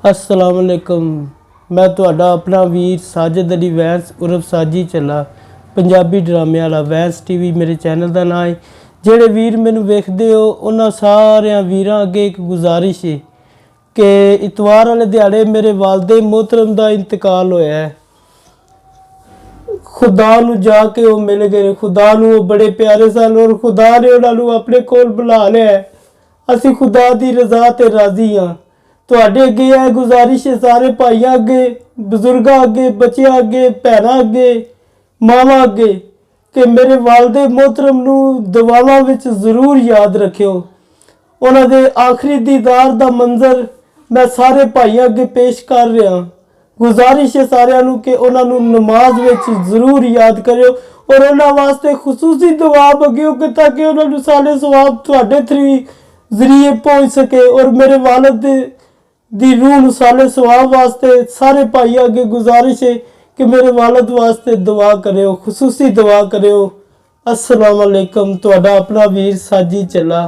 अस्सलाम वालेकुम। मैं तुहाडा अपना वीर साजिद अली वैंस उर्फ साजी चला पंजाबी ड्रामे वाला वैंस टीवी मेरे चैनल का नाम है। ਜਿਹੜੇ ਵੀਰ ਮੈਨੂੰ ਵੇਖਦੇ ਹੋ ਉਹਨਾਂ ਸਾਰਿਆਂ ਵੀਰਾਂ ਅੱਗੇ ਇੱਕ ਗੁਜ਼ਾਰਿਸ਼ ਹੈ ਕਿ ਇਤਵਾਰ ਵਾਲੇ ਦਿਹਾੜੇ ਮੇਰੇ ਵਾਲਦੇ ਮੁਹਤਰਮ ਦਾ ਇੰਤਕਾਲ ਹੋਇਆ ਹੈ। खुदा नू जाके वो मिल गए, खुदा नू वो बड़े प्यारे सन और खुदा ने उन्होंने अपने कोल बुला लिया है। असी खुदा की रजा ते राजी हाँ। तुहाडे अगे है गुजारिश है सारे भाइयों अगे, बजुर्गों अगे, बच्चों अगे, भैनों अगे, मावां अगे कि मेरे वालदे मोहतरम नू दुआवां विच जरूर याद रखियो। उन्हां दे आखिरी दीदार दा मंजर मैं सारे भाइयों अगे पेश कर रहा। गुजारिश है सारिਆਂ ਨੂੰ कि उन्होंने नमाज विच जरूर याद करियो और उन्होंने वास्ते खुसूसी दुआ मंगियो कि ताकि उन्होंने सारे सवाब तुहाडे थ्रू जरिए पहुँच सके और मेरे वालिद दी रूह नूं साले सवाब वास्ते सारे भाइयों अगे गुजारिश है कि मेरे वालिद वास्ते दुआ करियो, खुसूसी दुआ करियो। अस्सलाम वालेकुम। तुहाडा अपना वीर साजी चला।